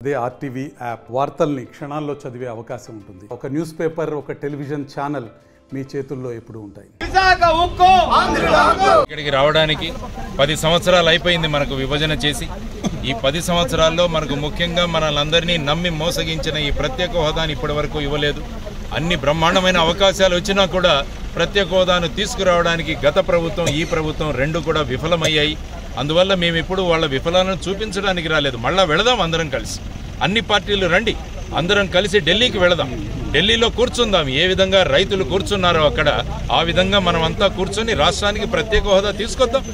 అదే RTV app వార్తల్ని క్షణాల్లో చదివే అవకాశం ఉంటుంది. ఒక న్యూస్ పేపర్, ఒక టెలివిజన్ ఛానల్ మీ చేతుల్లో ఎప్పుడూ ఉంటాయి. ఇక్కడికి రావడానికి 10 సంవత్సరాలు అయిపోయింది మనకు విభజన చేసి. ఈ 10 సంవత్సరాల్లో మనకు ముఖ్యంగా మనల్ని నమ్మి మోసగించిన ఈ ప్రత్యేక హోదాని ఇప్పటి వరకు ఇవ్వలేదు. అన్ని బ్రహ్మాండమైన అవకాశాలు వచ్చినా కూడా ప్రత్యేక హోదాను తీసుకురావడానికి గత ప్రభుత్వం, ఈ ప్రభుత్వం రెండు కూడా విఫలమయ్యాయి. అందువల్ల మేము ఇప్పుడు వాళ్ళ విఫలాలను చూపించడానికి రాలేదు. మళ్ళా వెళదాం అందరం కలిసి, అన్ని పార్టీలు రండి, అందరం కలిసి ఢిల్లీకి వెళదాం. ఢిల్లీలో కూర్చుందాం. ఏ విధంగా రైతులు కూర్చున్నారో అక్కడ ఆ విధంగా మనం అంతా కూర్చొని రాష్ట్రానికి ప్రత్యేక హోదా తీసుకొద్దాం.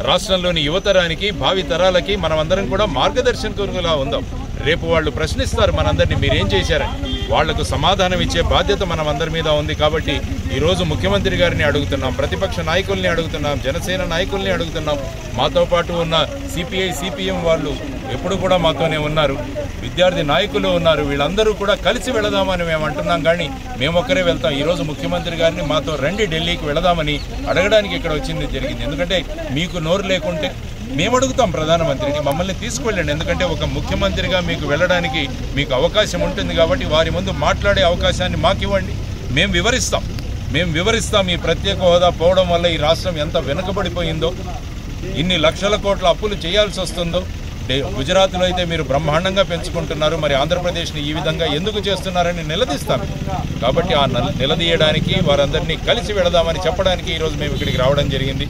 రాష్ట్రంలోని యువతరానికి, భావి తరాలకి మనం అందరం కూడా మార్గదర్శకులుగా ఉందాం. రేపు వాళ్ళు ప్రశ్నిస్తారు మనందరినీ, మీరేం చేశారని. వాళ్లకు సమాధానం ఇచ్చే బాధ్యత మనం అందరి మీద ఉంది. కాబట్టి ఈరోజు ముఖ్యమంత్రి గారిని అడుగుతున్నాం, ప్రతిపక్ష నాయకుల్ని అడుగుతున్నాం, జనసేన నాయకుల్ని అడుగుతున్నాం, మాతో పాటు ఉన్న సిపిఐ, సిపిఎం వాళ్ళు ఎప్పుడు కూడా మాతోనే ఉన్నారు, విద్యార్థి నాయకులు ఉన్నారు. వీళ్ళందరూ కూడా కలిసి వెళదామని మేము అంటున్నాం, కానీ మేము ఒక్కరే వెళ్తాం. ఈరోజు ముఖ్యమంత్రి గారిని మాతో రండి ఢిల్లీకి వెళదామని అడగడానికి ఇక్కడ వచ్చింది జరిగింది. ఎందుకంటే మీకు నోరు లేకుంటే మేము అడుగుతాం ప్రధానమంత్రిని, మమ్మల్ని తీసుకువెళ్ళండి. ఎందుకంటే ఒక ముఖ్యమంత్రిగా మీకు వెళ్ళడానికి మీకు అవకాశం ఉంటుంది కాబట్టి వారి ముందు మాట్లాడే అవకాశాన్ని మాకు ఇవ్వండి. మేము వివరిస్తాం ఈ ప్రత్యేక హోదా పోవడం వల్ల ఈ రాష్ట్రం ఎంత వెనుకబడిపోయిందో, ఇన్ని లక్షల కోట్ల అప్పులు చేయాల్సి వస్తుందో. గుజరాత్లో అయితే మీరు బ్రహ్మాండంగా పెంచుకుంటున్నారు, మరి ఆంధ్రప్రదేశ్ని ఈ విధంగా ఎందుకు చేస్తున్నారని నిలదీస్తాం. కాబట్టి ఆ నిలదీయడానికి వారందరినీ కలిసి వెళదామని చెప్పడానికి ఈరోజు మేము ఇక్కడికి రావడం జరిగింది.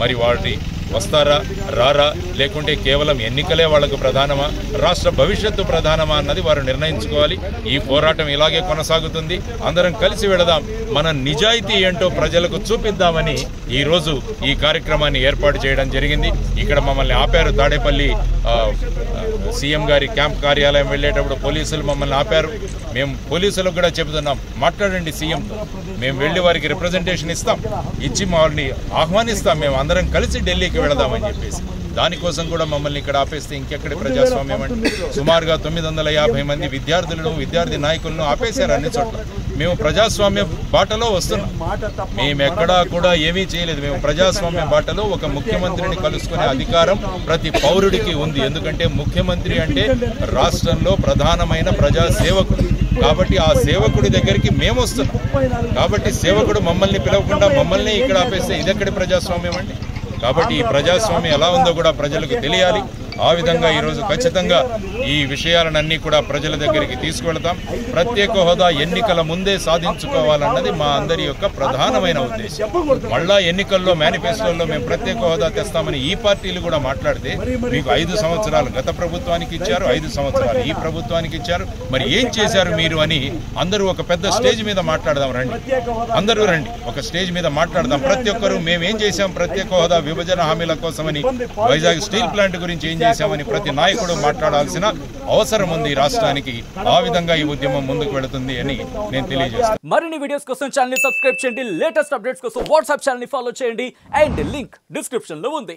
మరి వాటి వస్తారా రారా, లేకుంటే కేవలం ఎన్నికలే వాళ్లకు ప్రధానమా, రాష్ట్ర భవిష్యత్తు ప్రధానమా అన్నది వారు నిర్ణయించుకోవాలి. ఈ పోరాటం ఇలాగే కొనసాగుతుంది. అందరం కలిసి వెళదాం, మన నిజాయితీ ఏంటో ప్రజలకు చూపిద్దామని ఈరోజు ఈ కార్యక్రమాన్ని ఏర్పాటు చేయడం జరిగింది. ఇక్కడ మమ్మల్ని ఆపారు. తాడేపల్లి సీఎం గారి క్యాంప్ కార్యాలయం వెళ్ళేటప్పుడు పోలీసులు మమ్మల్ని ఆపారు. మేము పోలీసులకు కూడా చెబుతున్నాం, మాట్లాడండి సీఎంతో, మేము వెళ్ళి వారికి రిప్రజెంటేషన్ ఇచ్చి వాళ్ళని ఆహ్వానిస్తాం, మేము అందరం కలిసి ఢిల్లీకి వెళదామని చెప్పేసి. దానికోసం కూడా మమ్మల్ని ఇక్కడ ఆపేస్తే ఇంకెక్కడి ప్రజాస్వామ్యం అంటే. సుమారుగా 950 మంది విద్యార్థులను, విద్యార్థి నాయకులను ఆపేశారు అన్ని చోట్ల. మేము ప్రజాస్వామ్య బాటలో వస్తున్నాం. మేము ఎక్కడా కూడా ఏమీ చేయలేదు. మేము ప్రజాస్వామ్య బాటలో ఒక ముఖ్యమంత్రిని కలుసుకునే అధికారం ప్రతి పౌరుడికి ఉంది. ఎందుకంటే ముఖ్యమంత్రి అంటే రాష్ట్రంలో ప్రధానమైన ప్రజా సేవకుడు. కాబట్టి ఆ సేవకుడి దగ్గరికి మేము వస్తున్నాం. కాబట్టి సేవకుడు మమ్మల్ని పిలవకుండా మమ్మల్ని ఇక్కడ ఆపేస్తే ఇదెక్కడి ప్రజాస్వామ్యం అండి. కాబట్టి ఈ ప్రజాస్వామ్యం ఎలా ఉందో కూడా ప్రజలకు తెలియాలి. ఆ విధంగా ఈరోజు ఖచ్చితంగా ఈ విషయాలన్నీ కూడా ప్రజల దగ్గరికి తీసుకువెళతాం. ప్రత్యేక హోదా ఎన్నికల ముందే సాధించుకోవాలన్నది మా అందరి యొక్క ప్రధానమైన ఉద్దేశం. మళ్ళా ఎన్నికల్లో మేనిఫెస్టోల్లో మేము ప్రత్యేక హోదా తెస్తామని ఈ పార్టీలు కూడా మాట్లాడితే, మీకు 5 సంవత్సరాలు గత ప్రభుత్వానికి ఇచ్చారు, 5 సంవత్సరాలు ఈ ప్రభుత్వానికి ఇచ్చారు, మరి ఏం చేశారు మీరు అని అందరూ ఒక పెద్ద స్టేజ్ మీద మాట్లాడదాం. రండి, అందరూ రండి, ఒక స్టేజ్ మీద మాట్లాడదాం. ప్రతి ఒక్కరూ మేమేం చేశాం ప్రత్యేక హోదా విభజన హామీల కోసమని, వైజాగ్ స్టీల్ ప్లాంట్ గురించి ఏం చేశామని ప్రతి నాయకుడు మాట్లాడాల్సిన అవసరం ఉంది రాష్ట్రానికి. ఆ విధంగా ఈ ఉద్యమం ముందుకు వెళుతుంది అని నేను తెలియజేస్తాను. మరిన్ని వీడియోస్ కోసం ఛానల్ ని సబ్స్క్రైబ్ చేయండి, లేటెస్ట్ అప్డేట్స్ కోసం వాట్సాప్ ఛానల్ ని ఫాలో చేయండి, అండ్ లింక్ డిస్క్రిప్షన్ లో ఉంది.